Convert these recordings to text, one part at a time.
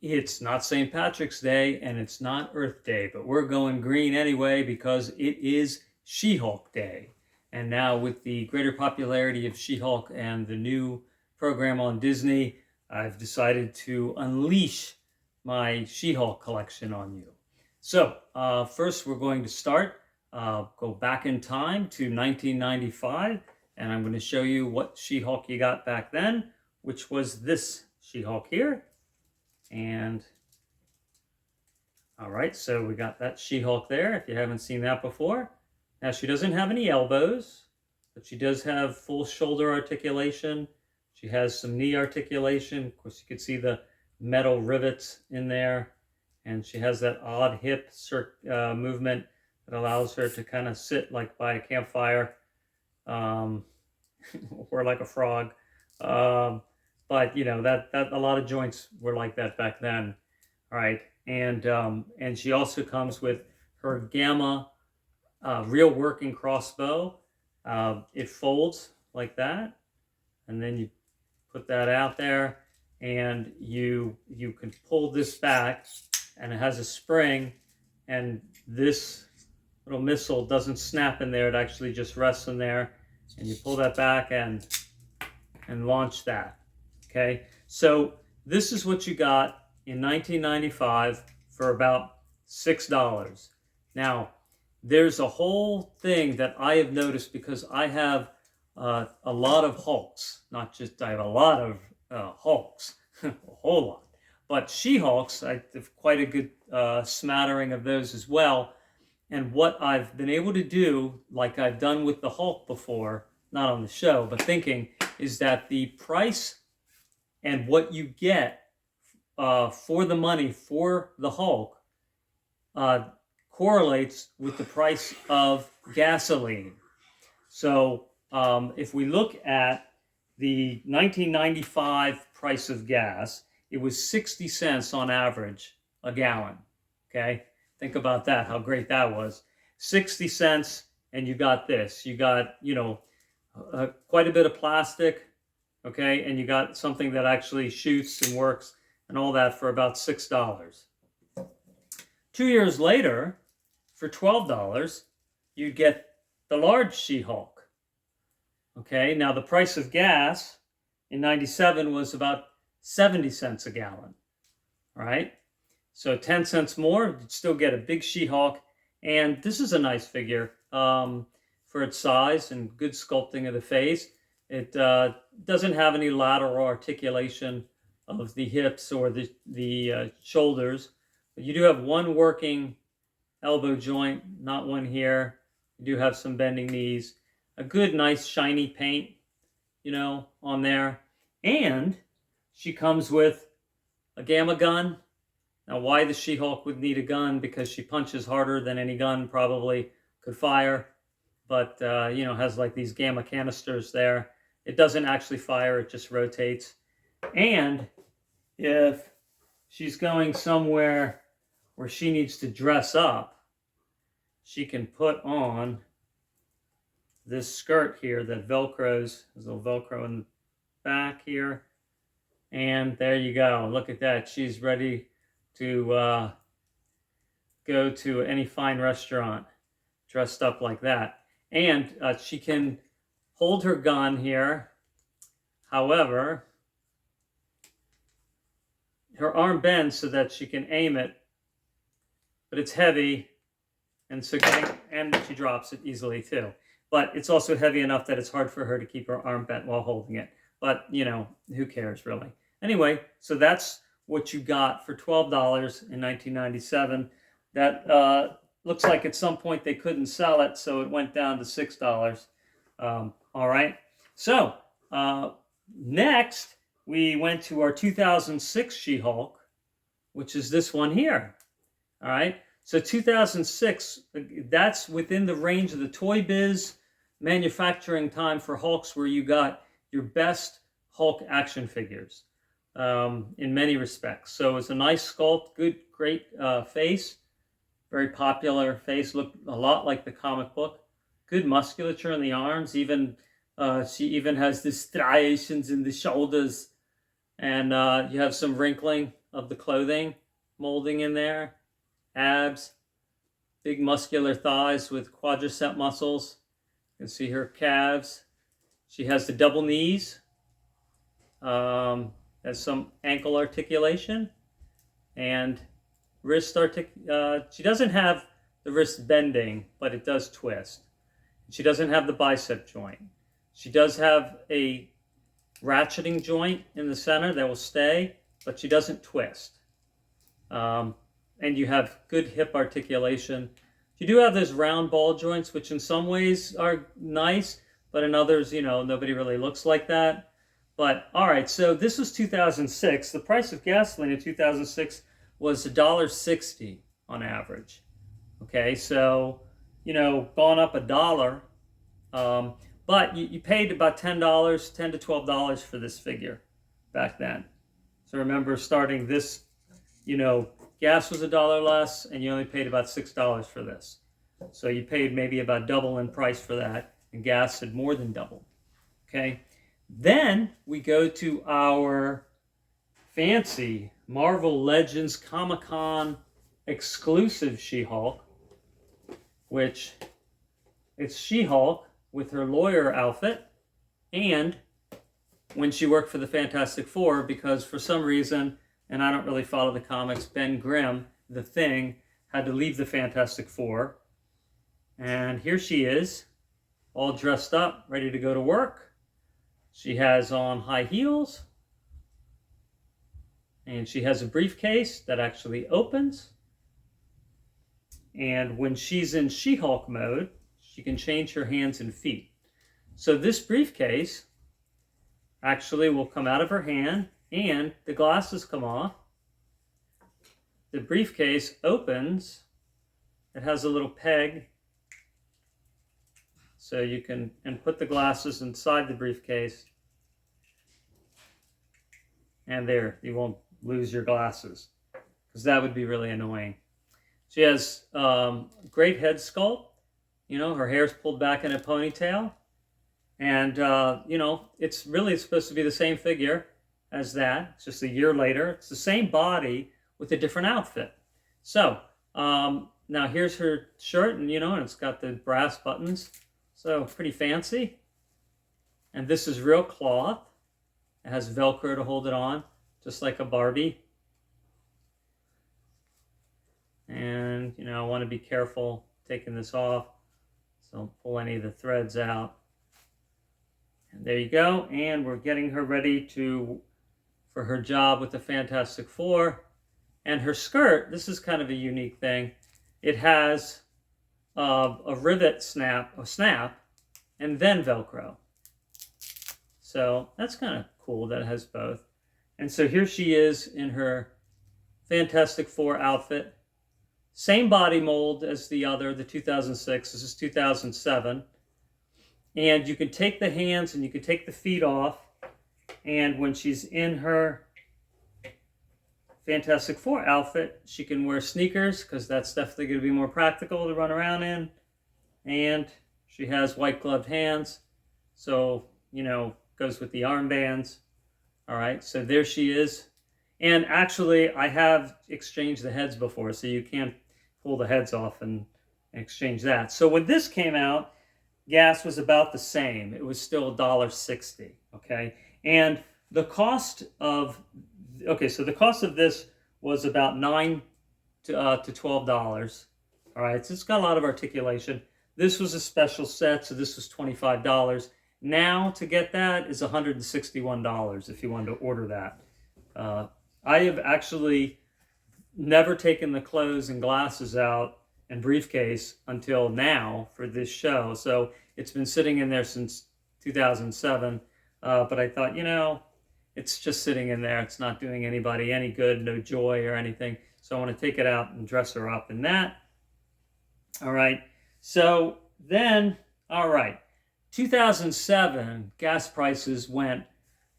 It's not St. Patrick's Day and it's not Earth Day, but we're going green anyway because it is She-Hulk Day. And now with the greater popularity of She-Hulk and the new program on Disney, I've decided to unleash my She-Hulk collection on you. So first we're going to start, go back in time to 1995, and I'm going to show you what She-Hulk you got back then, which was this She-Hulk here. And all right, so we got that She-Hulk there, if you haven't seen that before. Now, she doesn't have any elbows, but she does have full shoulder articulation. She has some knee articulation. Of course, you can see the metal rivets in there. And she has that odd hip movement that allows her to kind of sit like by a campfire or like a frog. But you know that a lot of joints were like that back then. All right, and she also comes with her Gamma real working crossbow. It folds like that, and then you put that out there, and you can pull this back, and it has a spring, and this little missile doesn't snap in there. It actually just rests in there, and you pull that back and launch that. Okay, so this is what you got in 1995 for about $6. Now, there's a whole thing that I have noticed because I have a lot of Hulks. Not just, I have a lot of Hulks, a whole lot. But She-Hulks, I have quite a good smattering of those as well. And what I've been able to do, like I've done with the Hulk before, not on the show, but thinking, is that the price and what you get for the money for the Hulk correlates with the price of gasoline. So if we look at the 1995 price of gas, it was 60 cents on average a gallon. Okay, think about that, how great that was. 60 cents, and you got this. You got, you know, quite a bit of plastic, okay, and you got something that actually shoots and works and all that for about $6. 2 years later, for $12, you'd get the large She-Hulk. Okay, now the price of gas in 97 was about 70 cents a gallon, right? So 10 cents more, you'd still get a big She-Hulk. And this is a nice figure for its size and good sculpting of the face. It doesn't have any lateral articulation of the hips or the shoulders. But you do have one working elbow joint, not one here. You do have some bending knees. A good, nice, shiny paint, you know, on there. And she comes with a Gamma gun. Now, why the She-Hulk would need a gun? Because she punches harder than any gun probably could fire. But, you know, has like these Gamma canisters there. It doesn't actually fire, it just rotates. And if she's going somewhere where she needs to dress up, she can put on this skirt here that velcros. There's a little velcro in the back here. And there you go. Look at that. She's ready to go to any fine restaurant dressed up like that. And she can hold her gun here. However, her arm bends so that she can aim it, but it's heavy, and so and she drops it easily too. But it's also heavy enough that it's hard for her to keep her arm bent while holding it. But, you know, who cares really? Anyway, so that's what you got for $12 in 1997. That looks like at some point they couldn't sell it, so it went down to $6. All right. So next, we went to our 2006 She-Hulk, which is this one here. All right. So 2006, that's within the range of the Toy Biz manufacturing time for Hulks, where you got your best Hulk action figures in many respects. So it's a nice sculpt, good, great face, very popular face, looked a lot like the comic book. Good musculature in the arms, even she even has the striations in the shoulders, and you have some wrinkling of the clothing molding in there. Abs, big muscular thighs with quadricep muscles. You can see her calves. She has the double knees. Has some ankle articulation and wrist she doesn't have the wrist bending, but it does twist. She doesn't have the bicep joint. She does have a ratcheting joint in the center that will stay, but she doesn't twist. And you have good hip articulation. You do have those round ball joints, which in some ways are nice, but in others, nobody really looks like that. But all right, so this was 2006. The price of gasoline in 2006 was $1.60 on average. Okay, so gone up $1. But you paid about $10, $10 to $12 for this figure back then. So remember, starting this, gas was $1 less, and you only paid about $6 for this. So you paid maybe about double in price for that, and gas had more than doubled. Okay, then we go to our fancy Marvel Legends Comicon exclusive She-Hulk, which it's She-Hulk with her lawyer outfit, and when she worked for the Fantastic Four, because for some reason, and I don't really follow the comics, Ben Grimm, the Thing, had to leave the Fantastic Four. And here she is, all dressed up, ready to go to work. She has on high heels, and she has a briefcase that actually opens. And when she's in She-Hulk mode, she can change her hands and feet. So this briefcase actually will come out of her hand, and the glasses come off. The briefcase opens. It has a little peg, so you can put the glasses inside the briefcase, and there, you won't lose your glasses, because that would be really annoying. She has great head sculpt. Her hair's pulled back in a ponytail. And, it's really supposed to be the same figure as that. It's just a year later. It's the same body with a different outfit. So, now here's her shirt, and, and it's got the brass buttons. So, pretty fancy. And this is real cloth. It has Velcro to hold it on, just like a Barbie. And, I want to be careful taking this off, so don't pull any of the threads out. And there you go. And we're getting her ready for her job with the Fantastic Four. And her skirt, this is kind of a unique thing. It has a rivet snap, and then Velcro. So that's kind of cool that it has both. And so here she is in her Fantastic Four outfit. Same body mold as the other, the 2006. This is 2007. And you can take the hands and you can take the feet off. And when she's in her Fantastic Four outfit, she can wear sneakers, because that's definitely going to be more practical to run around in. And she has white gloved hands, so, goes with the armbands. All right, so there she is. And actually, I have exchanged the heads before, so you can't pull the heads off and exchange that. So when this came out, gas was about the same. It was still $1.60, okay? And the cost of, so the cost of this was about $9 to $12. All right, so it's got a lot of articulation. This was a special set, so this was $25. Now, to get that is $161 if you wanted to order that. I have actually never taken the clothes and glasses out and briefcase until now for this show. So it's been sitting in there since 2007. But I thought, it's just sitting in there. It's not doing anybody any good, no joy or anything. So I want to take it out and dress her up in that. All right. So then, 2007, gas prices went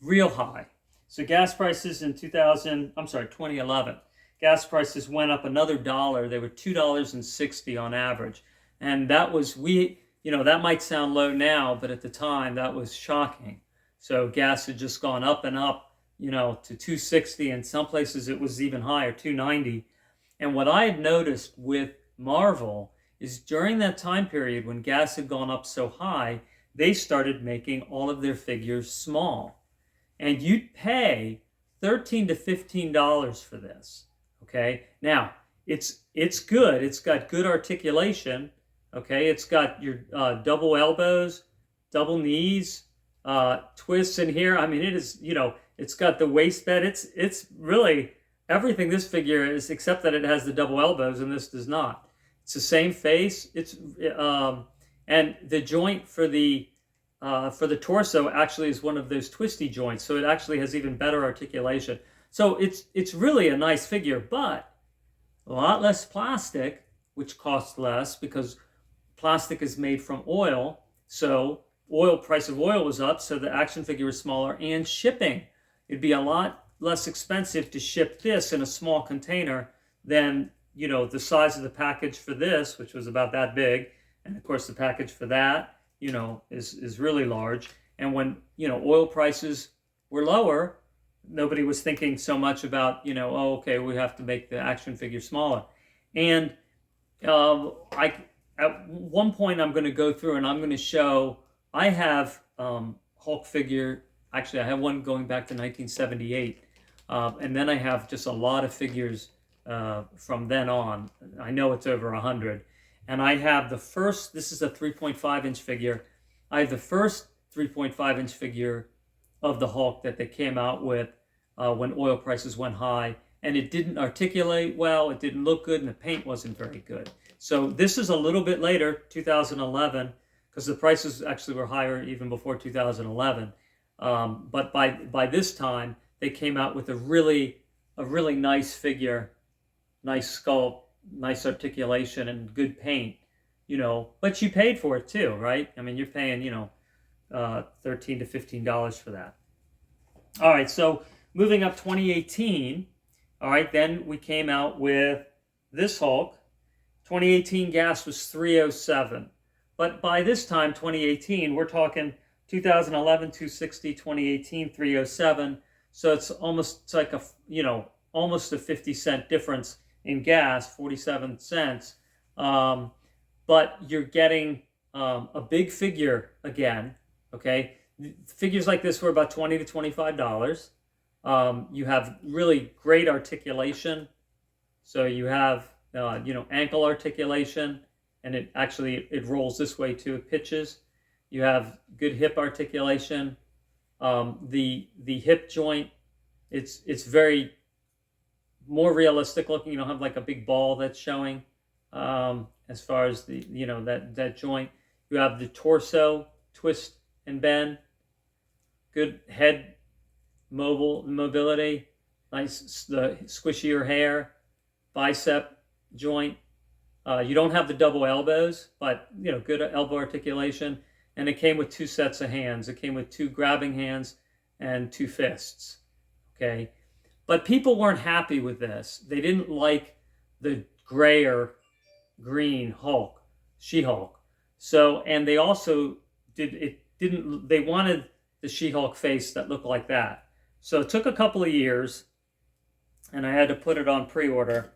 real high. So gas prices in 2011, gas prices went up another $1. They were $2.60 on average. And that was, that might sound low now, but at the time that was shocking. So gas had just gone up and up to 260, and some places it was even higher, 290. And what I had noticed with Marvel is during that time period when gas had gone up so high, they started making all of their figures small. And you'd pay $13 to $15 for this. Okay. Now, it's good. It's got good articulation. Okay. It's got your double elbows, double knees, twists in here. I mean, it is, it's got the waist bed. It's really everything this figure is, except that it has the double elbows and this does not. It's the same face. And the joint for the torso actually is one of those twisty joints, so it actually has even better articulation. So it's really a nice figure, but a lot less plastic, which costs less because plastic is made from oil. So price of oil was up, so the action figure is smaller, and shipping. It'd be a lot less expensive to ship this in a small container than, the size of the package for this, which was about that big. And of course the package for that, is really large. And when, oil prices were lower, nobody was thinking so much about, oh, okay, we have to make the action figure smaller. And at one point I'm going to go through and I'm going to show, I have Hulk figure, actually I have one going back to 1978. And then I have just a lot of figures from then on. I know it's over 100. And I have the first, this is a 3.5 inch figure. I have the first 3.5 inch figure of the Hulk that they came out with when oil prices went high. And it didn't articulate well, it didn't look good, and the paint wasn't very good. So this is a little bit later, 2011, because the prices actually were higher even before 2011. But by this time, they came out with a really nice figure, nice sculpt, nice articulation, and good paint, but you paid for it too, right? I mean, you're paying, $13 to $15 for that. All right, so moving up 2018, all right, then we came out with this Hulk. 2018 gas was 307. But by this time, 2018, we're talking 2011, 260, 2018, 307. So it's almost like almost a 50-cent difference in gas, 47 cents. But you're getting a big figure again, okay? Figures like this were about $20 to $25. You have really great articulation. So you have, ankle articulation, and it rolls this way too, it pitches. You have good hip articulation. The hip joint, it's very more realistic looking. You don't have like a big ball that's showing as far as the, that joint. You have the torso twist and bend, good head mobility, nice the squishier hair, bicep joint. You don't have the double elbows, but good elbow articulation. And it came with two sets of hands. It came with two grabbing hands and two fists. Okay, but people weren't happy with this. They didn't like the grayer green Hulk, She-Hulk. So, and they also they wanted the She-Hulk face that looked like that. So it took a couple of years, and I had to put it on pre-order.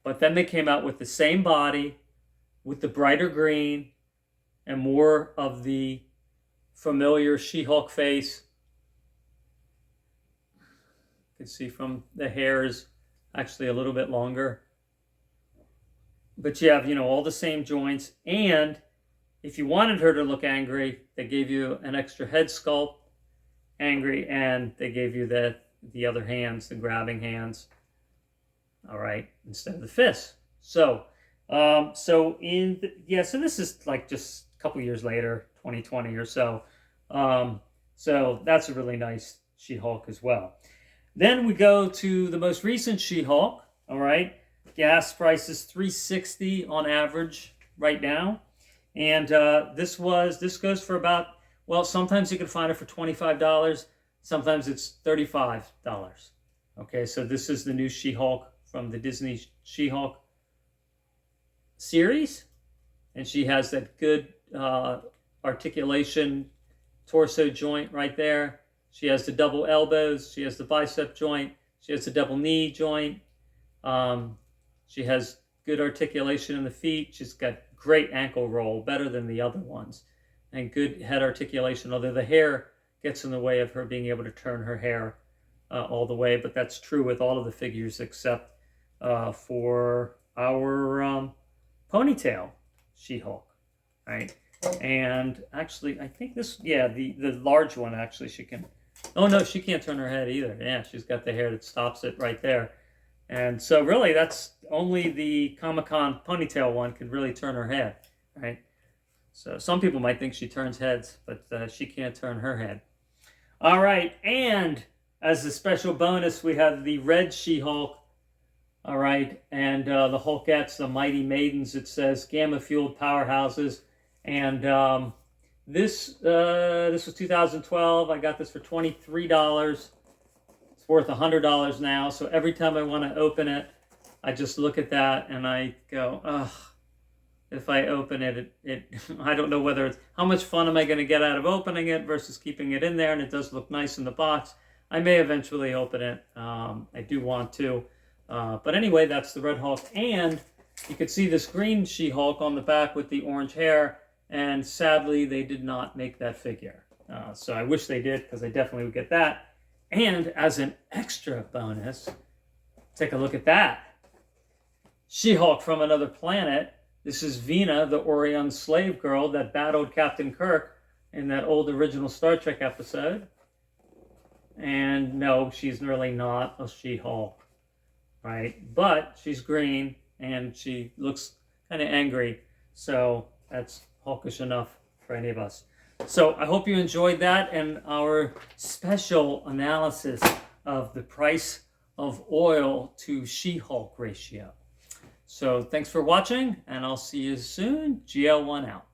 But then they came out with the same body, with the brighter green, and more of the familiar She-Hulk face. You can see from the hair is actually a little bit longer. But you have, all the same joints. And if you wanted her to look angry, they gave you an extra head sculpt, angry, and they gave you the other hands, the grabbing hands. All right, instead of the fists. So, so this is like just a couple years later, 2020 or so. So that's a really nice She-Hulk as well. Then we go to the most recent She-Hulk. All right, gas prices $3.60 on average right now, and this goes for about, well, sometimes you can find it for $25, sometimes it's $35. Okay, so this is the new She-Hulk from the Disney She-Hulk series, and she has that good articulation torso joint right there. She has the double elbows. She has the bicep joint. She has the double knee joint. She has good articulation in the feet. She's got great ankle roll, better than the other ones, and good head articulation, although the hair gets in the way of her being able to turn her hair all the way. But that's true with all of the figures except for our ponytail She-Hulk, right? And actually, I think this, yeah, the large one, actually, she can, oh no, she can't turn her head either. Yeah, she's got the hair that stops it right there. And so really, that's only the Comicon ponytail one could really turn her head, right? So some people might think she turns heads, but she can't turn her head. All right, and as a special bonus, we have the red She-Hulk. All right, and the Hulkettes, the Mighty Maidens, it says gamma-fueled powerhouses. And this was 2012. I got this for $23. It's worth $100 now. So every time I want to open it, I just look at that and I go, ugh. If I open it, I don't know whether it's, how much fun am I going to get out of opening it versus keeping it in there, and it does look nice in the box. I may eventually open it. I do want to. But anyway, that's the Red Hulk. And you can see this green She-Hulk on the back with the orange hair, and sadly, they did not make that figure. So I wish they did, because I definitely would get that. And as an extra bonus, take a look at that. She-Hulk from another planet. This is Vina, the Orion slave girl that battled Captain Kirk in that old original Star Trek episode. And no, she's really not a She-Hulk, right? But she's green, and she looks kind of angry. So that's Hulkish enough for any of us. So I hope you enjoyed that and our special analysis of the price of oil to She-Hulk ratio. So thanks for watching, and I'll see you soon. GL1 out.